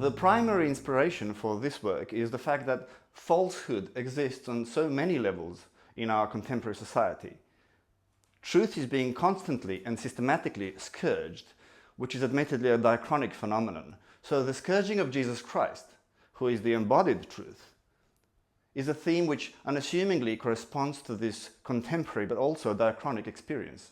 The primary inspiration for this work is the fact that falsehood exists on so many levels in our contemporary society. Truth is being constantly and systematically scourged, which is admittedly a diachronic phenomenon. So the scourging of Jesus Christ, who is the embodied truth, is a theme which unassumingly corresponds to this contemporary but also diachronic experience.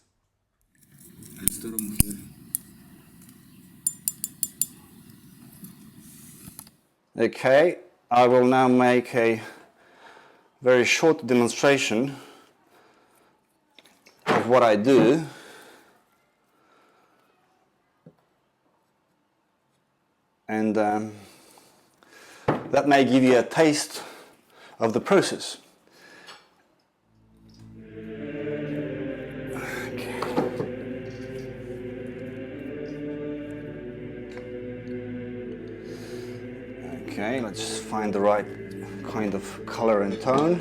Okay, I will now make a very short demonstration of what I do. And that may give you a taste of the process. Okay, let's find the right kind of color and tone.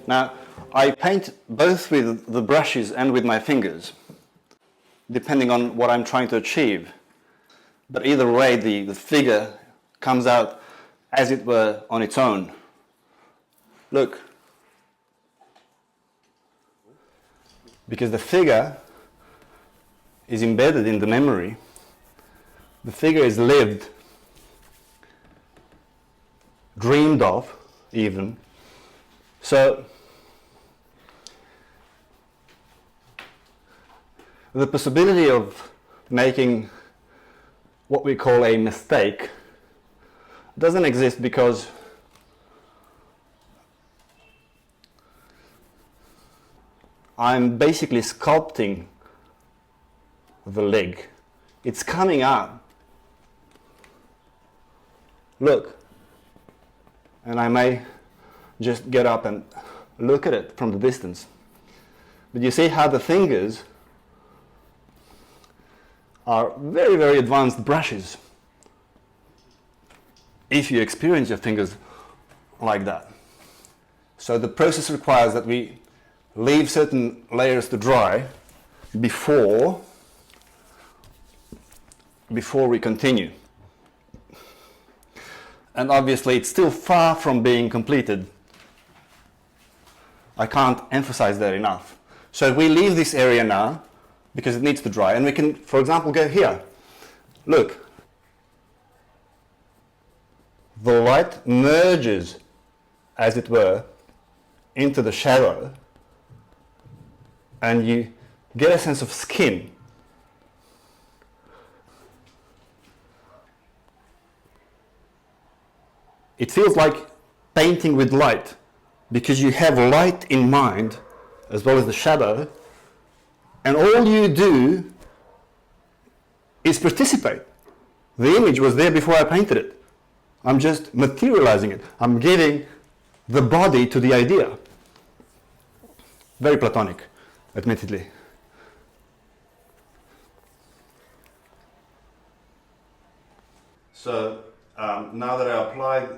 Now, I paint both with the brushes and with my fingers, depending on what I'm trying to achieve. But either way, the figure comes out as it were on its own. Look. Because the figure is embedded in the memory. The figure is lived, dreamed of even. So the possibility of making what we call a mistake doesn't exist because I'm basically sculpting the leg. It's coming out. Look. And I may just get up and look at it from the distance. But you see how the fingers are very, very advanced brushes. If you experience your fingers like that. So the process requires that we leave certain layers to dry before we continue. And obviously it's still far from being completed. I can't emphasize that enough. So we leave this area now because it needs to dry, and we can, for example, go here. Look. The light merges, as it were, into the shadow, and you get a sense of skin. It feels like painting with light, because you have light in mind as well as the shadow, and all you do is participate. The image was there before I painted it. I'm just materializing it. I'm giving the body to the idea. Very Platonic, admittedly. So now that I applied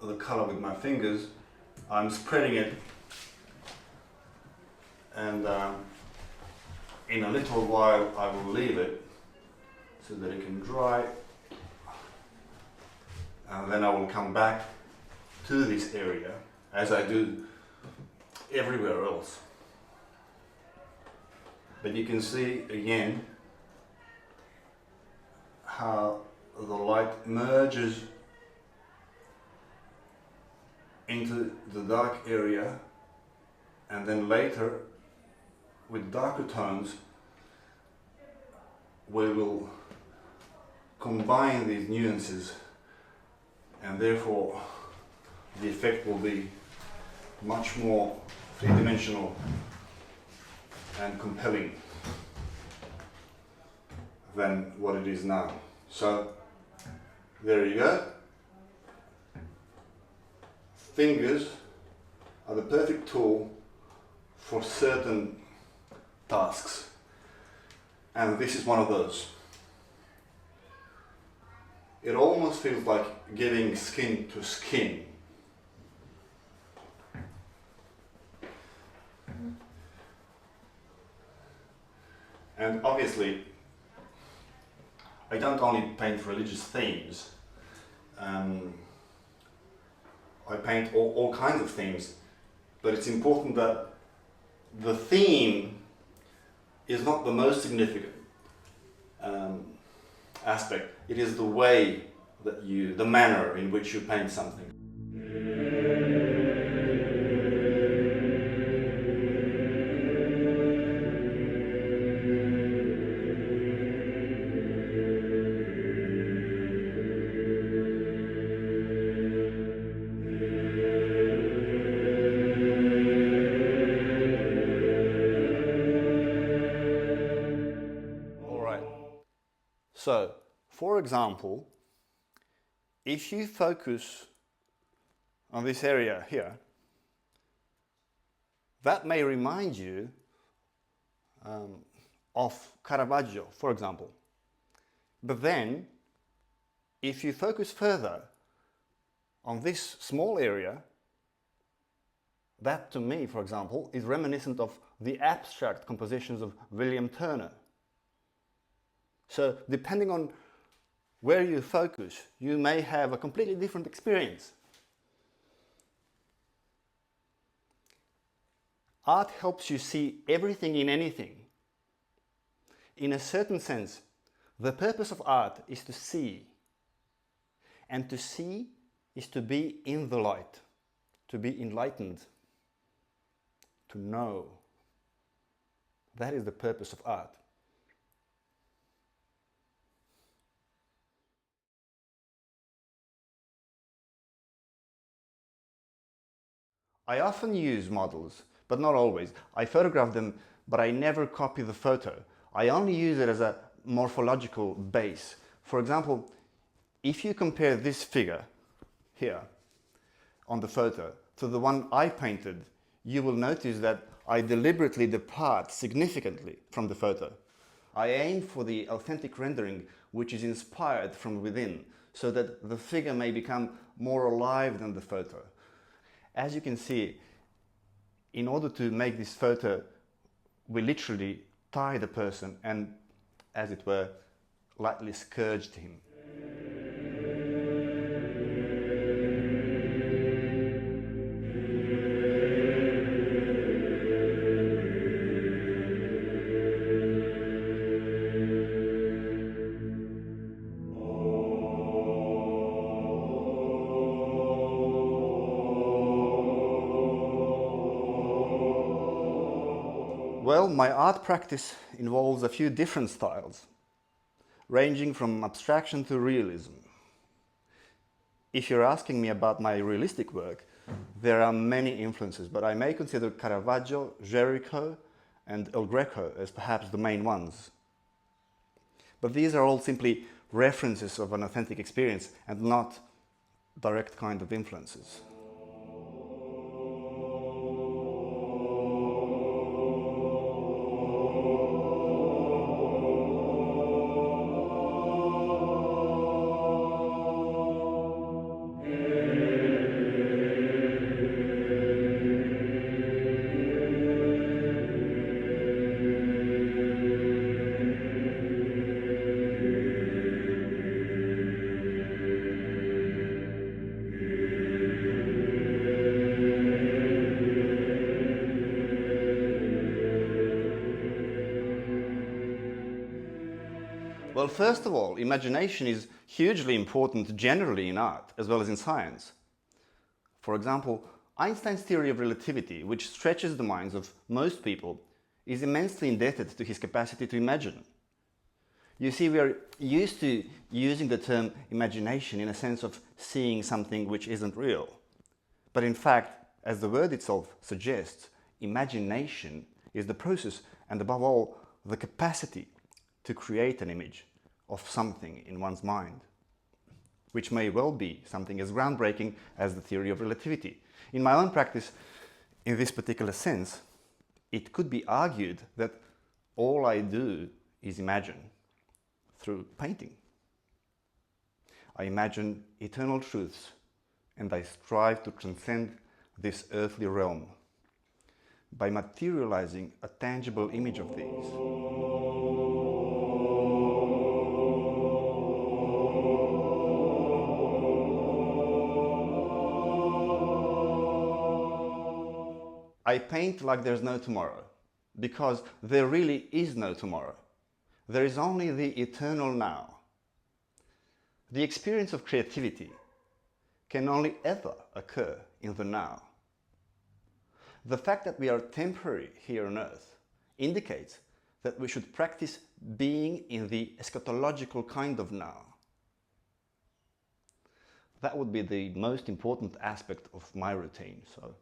the color with my fingers, I'm spreading it, and in a little while I will leave it so that it can dry, and then I will come back to this area as I do everywhere else. But you can see again how the light merges into the dark area, and then later with darker tones we will combine these nuances, and therefore the effect will be much more three-dimensional and compelling than what it is now. So there you go. Fingers are the perfect tool for certain tasks, and this is one of those. It almost feels like giving skin to skin. And obviously, I don't only paint religious themes. I paint all kinds of themes, but it's important that the theme is not the most significant aspect. It is the way that the manner in which you paint something. So, for example, if you focus on this area here, that may remind you of Caravaggio, for example. But then, if you focus further on this small area, that to me, for example, is reminiscent of the abstract compositions of William Turner. So, depending on where you focus, you may have a completely different experience. Art helps you see everything in anything. In a certain sense, the purpose of art is to see. And to see is to be in the light, to be enlightened, to know. That is the purpose of art. I often use models, but not always. I photograph them, but I never copy the photo. I only use it as a morphological base. For example, if you compare this figure here on the photo to the one I painted, you will notice that I deliberately depart significantly from the photo. I aim for the authentic rendering, which is inspired from within, so that the figure may become more alive than the photo. As you can see, in order to make this photo, we literally tie the person and, as it were, lightly scourged him. Well, my art practice involves a few different styles, ranging from abstraction to realism. If you're asking me about my realistic work, there are many influences, but I may consider Caravaggio, Géricault, and El Greco as perhaps the main ones. But these are all simply references of an authentic experience and not direct kind of influences. Well, first of all, imagination is hugely important generally in art, as well as in science. For example, Einstein's theory of relativity, which stretches the minds of most people, is immensely indebted to his capacity to imagine. You see, we are used to using the term imagination in a sense of seeing something which isn't real. But in fact, as the word itself suggests, imagination is the process and above all the capacity to create an image of something in one's mind, which may well be something as groundbreaking as the theory of relativity. In my own practice, in this particular sense, it could be argued that all I do is imagine through painting. I imagine eternal truths and I strive to transcend this earthly realm by materializing a tangible image of these. I paint like there's no tomorrow, because there really is no tomorrow. There is only the eternal now. The experience of creativity can only ever occur in the now. The fact that we are temporary here on earth indicates that we should practice being in the eschatological kind of now. That would be the most important aspect of my routine. So.